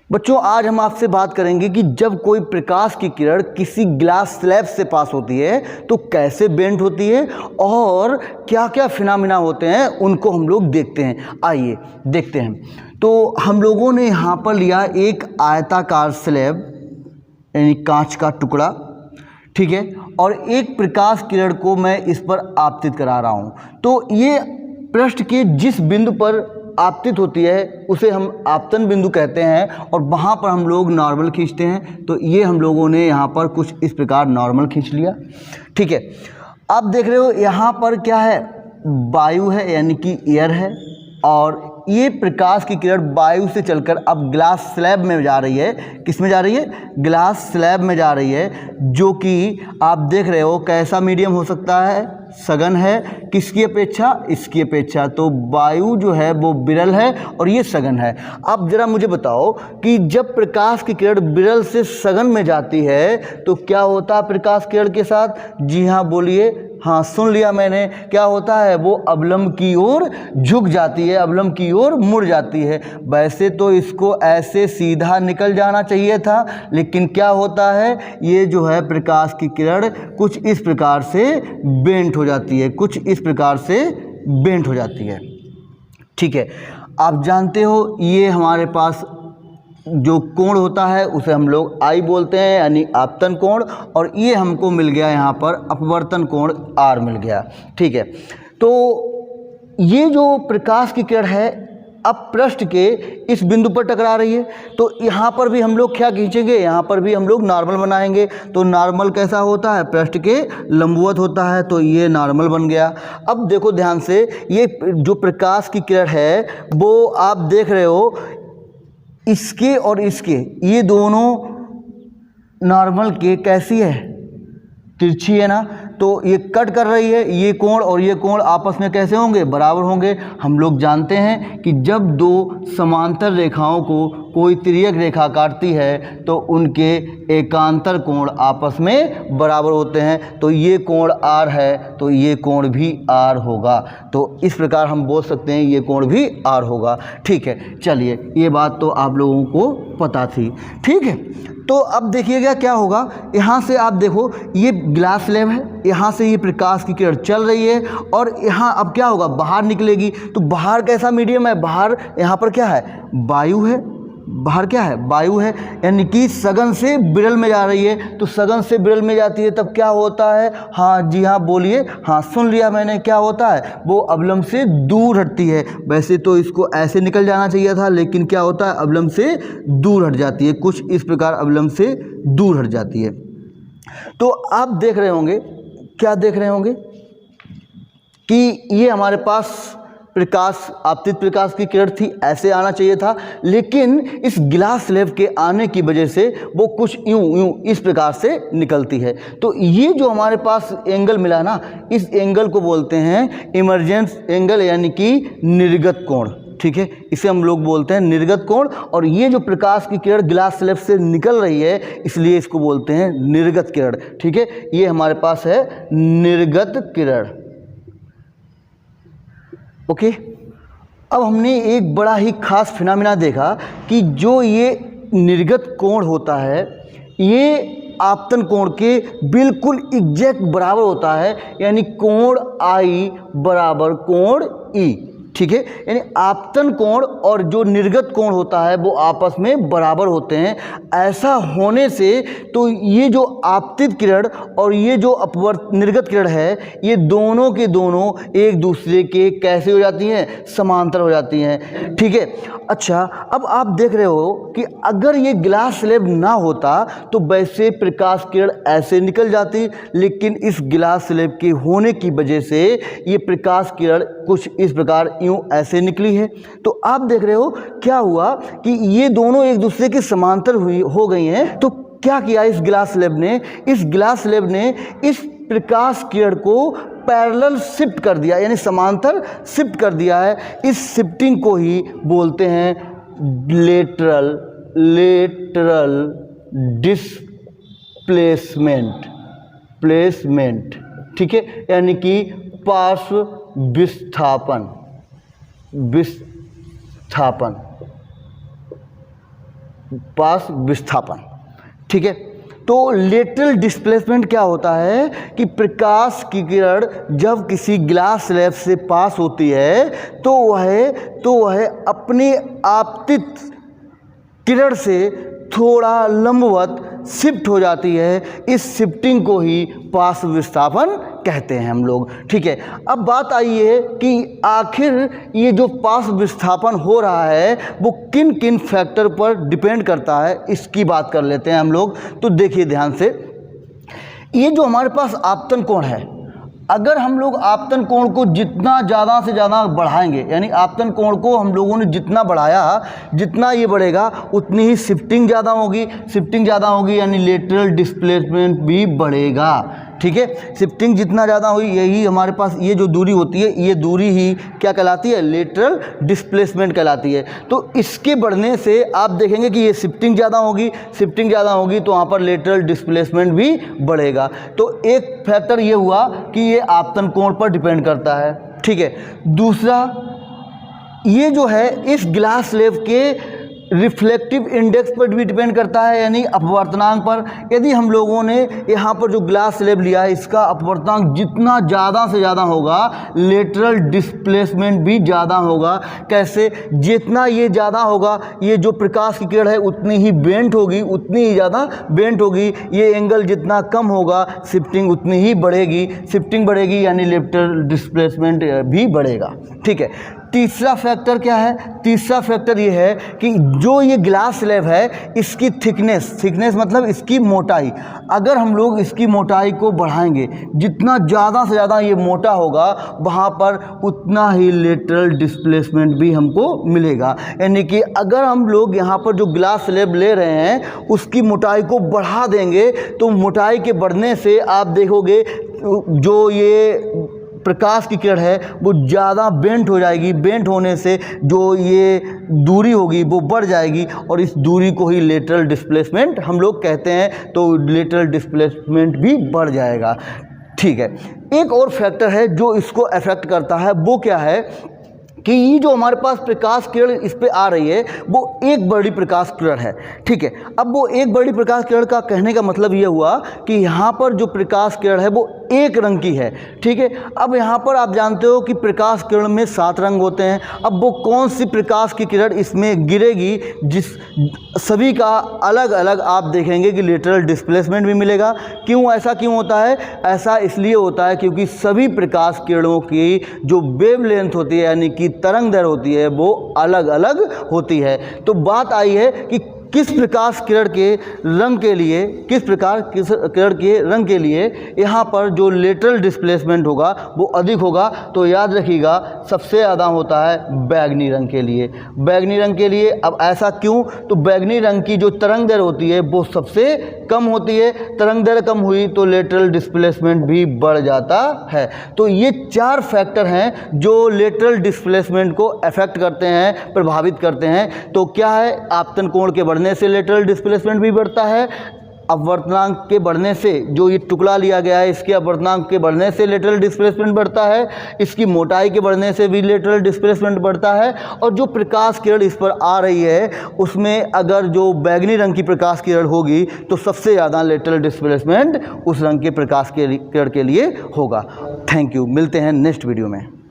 बच्चों आज हम आपसे बात करेंगे कि जब कोई प्रकाश की किरण किसी ग्लास स्लैब से पास होती है तो कैसे बेंड होती है और क्या क्या फिनोमेना होते हैं उनको हम लोग देखते हैं। आइए देखते हैं। तो हम लोगों ने यहाँ पर लिया एक आयताकार स्लैब यानी कांच का टुकड़ा, ठीक है, और एक प्रकाश किरण को मैं इस पर आपतित करा रहा हूँ। तो ये पृष्ठ के जिस बिंदु पर आपतित होती है उसे हम आपतन बिंदु कहते हैं और वहाँ पर हम लोग नॉर्मल खींचते हैं। तो ये हम लोगों ने यहाँ पर कुछ इस प्रकार नॉर्मल खींच लिया, ठीक है। आप देख रहे हो यहाँ पर क्या है, वायु है यानी कि एयर है, और ये प्रकाश की किरण वायु से चलकर अब ग्लास स्लैब में जा रही है। किस में जा रही है? ग्लास स्लैब में जा रही है, जो कि आप देख रहे हो कैसा मीडियम हो सकता है, सघन है। किसकी अपेक्षा? इसकी अपेक्षा। तो वायु जो है वो विरल है और ये सघन है। अब जरा मुझे बताओ कि जब प्रकाश की किरण विरल से सघन में जाती है तो क्या होता है प्रकाश किरण के साथ? जी हाँ बोलिए। हाँ सुन लिया मैंने। क्या होता है? वो अवलंब की ओर झुक जाती है, अवलंब की ओर मुड़ जाती है। वैसे तो इसको ऐसे सीधा निकल जाना चाहिए था, लेकिन क्या होता है, ये जो है प्रकाश की किरण कुछ इस प्रकार से बेंट हो जाती है, कुछ इस प्रकार से बेंट हो जाती है, ठीक है। आप जानते हो ये हमारे पास जो कोण होता है उसे हम लोग आई बोलते हैं यानी आपतन कोण, और ये हमको मिल गया यहाँ पर अपवर्तन कोण आर मिल गया, ठीक है। तो ये जो प्रकाश की किरण है अब पृष्ठ के इस बिंदु पर टकरा रही है, तो यहाँ पर भी हम लोग क्या खींचेंगे, यहाँ पर भी हम लोग नॉर्मल बनाएंगे। तो नॉर्मल कैसा होता है? पृष्ठ के लंबवत होता है, तो ये नॉर्मल बन गया। अब देखो ध्यान से, ये जो प्रकाश की किरण है वो आप देख रहे हो इसके और इसके, ये दोनों नॉर्मल के कैसी है? तिरछी है ना। तो ये कट कर रही है, ये कोण और ये कोण आपस में कैसे होंगे? बराबर होंगे। हम लोग जानते हैं कि जब दो समांतर रेखाओं को कोई तिर्यक रेखा काटती है तो उनके एकांतर कोण आपस में बराबर होते हैं। तो ये कोण आर है तो ये कोण भी आर होगा। तो इस प्रकार हम बोल सकते हैं ये कोण भी आर होगा, ठीक है। चलिए ये बात तो आप लोगों को पता थी, ठीक है। तो अब देखिएगा क्या होगा, यहाँ से आप देखो ये ग्लास स्लैब है, यहाँ से ये प्रकाश की किरण चल रही है और यहाँ अब क्या होगा, बाहर निकलेगी। तो बाहर कैसा मीडियम है? बाहर यहाँ पर क्या है? वायु है। बाहर क्या है? वायु है, यानी कि सघन से विरल में जा रही है। तो सघन से विरल में जाती है तब क्या होता है? हाँ जी हाँ बोलिए। हाँ सुन लिया मैंने। क्या होता है? वो अवलंब से दूर हटती है। वैसे तो इसको ऐसे निकल जाना चाहिए था, लेकिन क्या होता है, अवलंब से दूर हट जाती है, कुछ इस प्रकार अवलंब से दूर हट जाती है। तो आप देख रहे होंगे, क्या देख रहे होंगे कि ये हमारे पास प्रकाश, आपतित प्रकाश की किरण थी, ऐसे आना चाहिए था, लेकिन इस ग्लास स्लैब के आने की वजह से वो कुछ यूं इस प्रकार से निकलती है। तो ये जो हमारे पास एंगल मिला ना, इस एंगल को बोलते हैं इमर्जेंस एंगल यानी कि निर्गत कोण, ठीक है। इसे हम लोग बोलते हैं निर्गत कोण। और ये जो प्रकाश की किरण ग्लास स्लैब से निकल रही है इसलिए इसको बोलते हैं निर्गत किरण, ठीक है। ये हमारे पास है निर्गत किरण, ओके। अब हमने एक बड़ा ही खास फिनोमेना देखा कि जो ये निर्गत कोण होता है ये आपतन कोण के बिल्कुल एग्जैक्ट बराबर होता है, यानी कोण आई बराबर कोण ई, ठीक है। यानी आपतन कोण और जो निर्गत कोण होता है वो आपस में बराबर होते हैं। ऐसा होने से तो ये जो आपतित किरण और ये जो निर्गत किरण है ये दोनों के दोनों एक दूसरे के कैसे हो जाती हैं? समांतर हो जाती हैं, ठीक है। अच्छा, अब आप देख रहे हो कि अगर ये ग्लास स्लैब ना होता तो वैसे प्रकाश किरण ऐसे निकल जाती, लेकिन इस ग्लास स्लैब के होने की वजह से ये प्रकाश किरण कुछ इस प्रकार यूं ऐसे निकली है। तो आप देख रहे हो क्या हुआ कि ये दोनों एक दूसरे के समांतर हो गई हैं। तो क्या किया इस ग्लास स्लैब ने? इस ग्लास स्लैब ने इस प्रकाश किरण को पैरेलल शिफ्ट कर दिया, यानी समांतर शिफ्ट कर दिया है। इस शिफ्टिंग को ही बोलते हैं लेटरल डिस्प्लेसमेंट, ठीक है, यानी कि पार्श्व विस्थापन। पास विस्थापन। ठीक है, तो लेटरल डिस्प्लेसमेंट क्या होता है कि प्रकाश की किरण जब किसी ग्लास स्लैब से पास होती है तो वह अपनी आपतित किरण से थोड़ा लंबवत शिफ्ट हो जाती है। इस शिफ्टिंग को ही पास विस्थापन कहते हैं हम लोग। ठीक है, अब बात आई है कि आखिर ये जो पास विस्थापन हो रहा है वो किन किन फैक्टर पर डिपेंड करता है, इसकी बात कर लेते हैं हम लोग। तो देखिए ध्यान से, ये जो हमारे पास आपतन कोण है, अगर हम लोग आपतन कोण को जितना ज़्यादा से ज़्यादा बढ़ाएंगे, यानी आपतन कोण को हम लोगों ने जितना बढ़ाया, जितना ये बढ़ेगा उतनी ही शिफ्टिंग ज़्यादा होगी। शिफ्टिंग ज़्यादा होगी यानी लेटरल डिस्प्लेसमेंट भी बढ़ेगा। ठीक है, शिफ्टिंग जितना ज़्यादा हुई, यही हमारे पास ये जो दूरी होती है, ये दूरी ही क्या कहलाती है, लेटरल डिस्प्लेसमेंट कहलाती है। तो इसके बढ़ने से आप देखेंगे कि ये शिफ्टिंग ज़्यादा होगी, शिफ्टिंग ज़्यादा होगी तो वहाँ पर लेटरल डिस्प्लेसमेंट भी बढ़ेगा। तो एक फैक्टर ये हुआ कि ये आपतन कोण पर डिपेंड करता है। ठीक है, दूसरा ये जो है इस ग्लास स्लैब के रिफ्लेक्टिव इंडेक्स पर भी डिपेंड करता है, यानी अपवर्तनांक पर। यदि हम लोगों ने यहाँ पर जो ग्लास स्लैब लिया है, इसका अपवर्तनांक जितना ज़्यादा से ज़्यादा होगा, लेटरल डिस्प्लेसमेंट भी ज़्यादा होगा। कैसे? जितना ये ज़्यादा होगा, ये जो प्रकाश की किरण है उतनी ही बेंट होगी, उतनी ही ज़्यादा बेंट होगी। ये एंगल जितना कम होगा, शिफ्टिंग उतनी ही बढ़ेगी। शिफ्टिंग बढ़ेगी यानी लेटरल डिस्प्लेसमेंट भी बढ़ेगा। ठीक है, तीसरा फैक्टर क्या है? तीसरा फैक्टर ये है कि जो ये ग्लास स्लैब है, इसकी थिकनेस मतलब इसकी मोटाई, अगर हम लोग इसकी मोटाई को बढ़ाएंगे, जितना ज़्यादा से ज़्यादा ये मोटा होगा वहाँ पर उतना ही लेटरल डिस्प्लेसमेंट भी हमको मिलेगा। यानी कि अगर हम लोग यहाँ पर जो ग्लास स्लैब ले रहे हैं उसकी मोटाई को बढ़ा देंगे तो मोटाई के बढ़ने से आप देखोगे जो ये प्रकाश की किरण है वो ज़्यादा बेंट हो जाएगी। बेंट होने से जो ये दूरी होगी वो बढ़ जाएगी और इस दूरी को ही लेटरल डिस्प्लेसमेंट हम लोग कहते हैं। तो लेटरल डिस्प्लेसमेंट भी बढ़ जाएगा। ठीक है, एक और फैक्टर है जो इसको अफेक्ट करता है, वो क्या है कि ये जो हमारे पास प्रकाश किरण इस पे आ रही है वो एक बड़ी प्रकाश किरण है। ठीक है, अब वो एक बड़ी प्रकाश किरण का कहने का मतलब ये हुआ कि यहाँ पर जो प्रकाश किरण है वो एक रंग की है। ठीक है, अब यहाँ पर आप जानते हो कि प्रकाश किरण में 7 रंग होते हैं। अब वो कौन सी प्रकाश की किरण इसमें गिरेगी, जिस सभी का अलग अलग आप देखेंगे कि लेटरल डिस्प्लेसमेंट भी मिलेगा। क्यों ऐसा क्यों होता है? ऐसा इसलिए होता है क्योंकि सभी प्रकाश किरणों की जो वेवलेंथ होती है यानी कि तरंग दैर्घ्य होती है वो अलग अलग होती है। तो बात आई है कि किस प्रकाश किरण के रंग के लिए, किस किरण के रंग के लिए यहाँ पर जो लेटरल डिस्प्लेसमेंट होगा वो अधिक होगा। तो याद रखिएगा सबसे ज़्यादा होता है बैगनी रंग के लिए। बैगनी रंग के लिए अब ऐसा क्यों? तो बैगनी रंग की जो तरंग दैर्घ्य होती है वो सबसे कम होती है। तरंग दैर्घ्य कम हुई तो लेटरल डिस्प्लेसमेंट भी बढ़ जाता है। तो ये 4 फैक्टर हैं जो लेटरल डिस्प्लेसमेंट को अफेक्ट करते हैं, प्रभावित करते हैं। तो क्या है? आपतन कोण के बढ़ने से लेटरल डिस्प्लेसमेंट भी बढ़ता है। अपवर्तनांक के बढ़ने से, जो ये टुकड़ा लिया गया है इसके अपवर्तनांक के बढ़ने से लेटरल डिस्प्लेसमेंट बढ़ता है। इसकी मोटाई के बढ़ने से भी लेटरल डिस्प्लेसमेंट बढ़ता है। और जो प्रकाश किरण इस पर आ रही है उसमें अगर जो बैगनी रंग की प्रकाश किरण होगी तो सबसे ज़्यादा लेटरल डिस्प्लेसमेंट उस रंग के प्रकाश किरण के लिए होगा। थैंक यू, मिलते हैं नेक्स्ट वीडियो में।